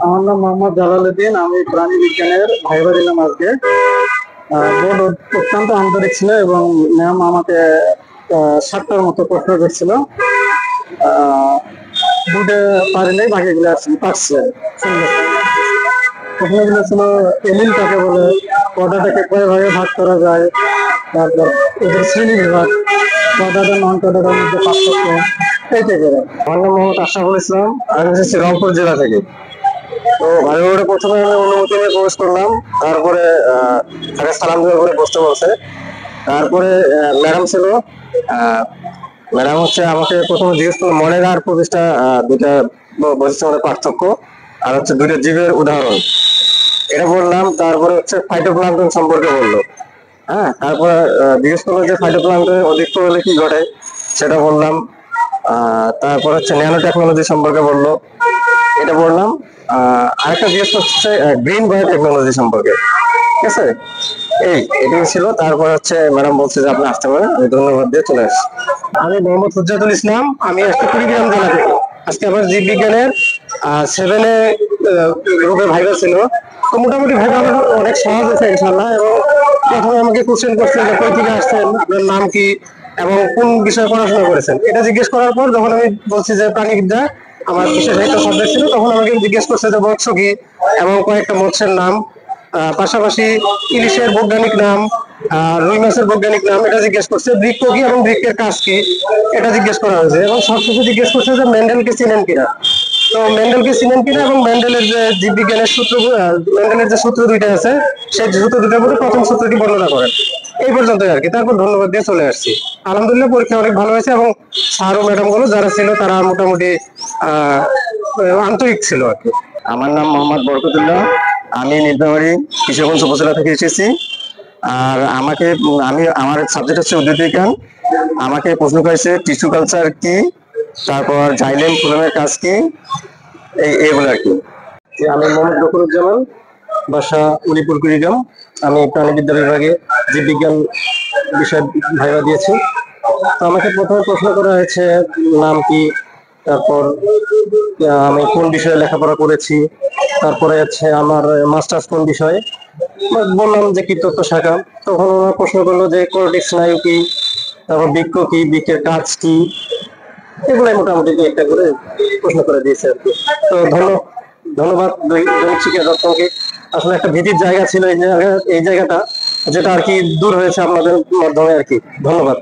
আমার নাম মোহাম্মদ জালালউদ্দিন। আমি প্রাণী বিজ্ঞানের ভাইবা দিলাম আজকে। বোর্ড অত্যন্ত আন্তরিক ছিল এবং ম্যাম আমাকে 7টার মতো প্রশ্ন করছিল। দুটো পারিনি, বাকিগুলো পারছে। সুন্দর প্রশ্নগুলো ছিল এলিল কাকে বলে, পদাটাকে কয় ভাগে ভাগ করা যায়, তারপর এদের শ্রেণী বিভাগ, পদাটা নন পদাটার মধ্যে পার্থক্য, এই টাইপের। আমার নাম মোহাম্মদ আশরাফুল ইসলাম। আমি এসেছি রংপুর জেলা থেকে। তো ভাই ওটা প্রথমে আমি অনুমতি নিয়ে প্রবেশ করলাম। তারপরে তাকে সালাম দেওয়ার পরে বসতে বলছে। তারপরে ম্যাডাম ছিল। ম্যাডাম হচ্ছে আমাকে প্রথমে জিজ্ঞেস করলো মনের আর প্রতিষ্ঠা দুইটা বৈশিষ্ট্যের মধ্যে পার্থক্য, আর হচ্ছে দুইটা জীবের উদাহরণ, এটা বললাম। তারপরে হচ্ছে ফাইটোপ্লাঙ্কটন সম্পর্কে বললো। হ্যাঁ, তারপরে জিজ্ঞেস করলো যে ফাইটোপ্লাঙ্কটনের অধিক্য হলে কি ঘটে, সেটা বললাম। তারপর হচ্ছে ন্যানো টেকনোলজি সম্পর্কে বললো, এটা বললাম। আরেকটা জিজ্ঞেস করছে গ্রিন বায়ো টেকনোলজি সম্পর্কে। ঠিক আছে, এটাই ছিল। তারপর হচ্ছে ম্যাডাম বলছে যে আপনি আসতে পারেন। আমি ধন্যবাদ দিয়ে চলে আসছি। আমি মোহাম্মদ হুজ্জাতুল ইসলাম। আমি আসছি কুড়িগ্রাম জেলা থেকে। আজকে আমার জীববিজ্ঞানের 7-এ গ্রুপে ভাইবা ছিল। তো মোটামুটি ভাইবা আমার অনেক সহজ হয়েছে ইনশাল্লাহ। এবং প্রথমে আমাকে কোশ্চেন করছে যে কই থেকে আসছেন, আপনার নাম কি এবং কোন বিষয়ে পড়াশোনা করেছেন, এটা জিজ্ঞেস করার পর যখন আমি বলছি যে প্রাণীবিদ্যা আমার বিশেষ একটা সাবজেক্ট ছিল, তখন আমাকে জিজ্ঞেস করছে যে মৎস্য কি এবং কয়েকটা মৎস্যের নাম, পাশাপাশি ইলিশের বৈজ্ঞানিক নাম, রুই মাছের বৈজ্ঞানিক নাম, এটা জিজ্ঞেস করছে। বৃক্ক কি এবং বৃক্কের কাজ কি, এটা জিজ্ঞেস করা হয়েছে। এবং সবশেষে জিজ্ঞেস করছে যে মেন্ডেলকে চিনেন কিনা। তো মেন্ডেলকে চিনেন কিনা এবং মেন্ডেলের যে জীববিজ্ঞানের সূত্র, মেন্ডেলের যে সূত্র দুইটা আছে, সেই সূত্র দুটার মধ্যে প্রথম সূত্রটি বর্ণনা করেন। এই পর্যন্ত আর কি। তারপর ধন্যবাদ দিয়ে চলে আসছি। আলহামদুলিল্লাহ পরীক্ষা অনেক ভালো হয়েছে এবং স্যার ও ম্যাডাম গুলো যারা ছিল তারা মোটামুটি আহ আন্তরিক ছিল আর কি। আমার নাম মোহাম্মদ বরকতুল্লাহ। আমি নীলফামারী কিশোরগঞ্জ উপজেলা থেকে এসেছি। আর আমার সাবজেক্ট হচ্ছে উদ্ভিদ বিজ্ঞান। আমাকে প্রশ্ন করেছে টিস্যু কালচার কি, তারপর জাইলেম ফ্লোয়েমের কাজ কি, এইগুলো আর কি। আমি মোহাম্মদ গফরুজ্জামান, বাসা উলিপুর কুড়িগ্রাম। আমি প্রাণীবিদ্যা বিভাগে জীববিজ্ঞান বিষয় ভাইবা দিয়েছি। তো আমাকে প্রথমে প্রশ্ন করা হয়েছে নাম কি, তারপর আমি কোন বিষয়ে লেখাপড়া করেছি, তারপরে হচ্ছে আমার মাস্টার্স কোন বিষয়ে। বললাম যে কীটতত্ত্ব শাখা। তখন ওরা প্রশ্ন করলো যে কর্টেক্স স্নায়ু কি, তারপর বৃক্ক কি, বৃক্কের কাজ কি, এগুলাই মোটামুটি একটা করে প্রশ্ন করে দিয়েছে আর কি। তো ধন্যবাদ দৈনিক শিক্ষা দর্শনকে। আসলে একটা ভীতির জায়গা ছিল এই জায়গাটা, যেটা আর কি দূর হয়েছে আপনাদের মাধ্যমে আর কি। ধন্যবাদ।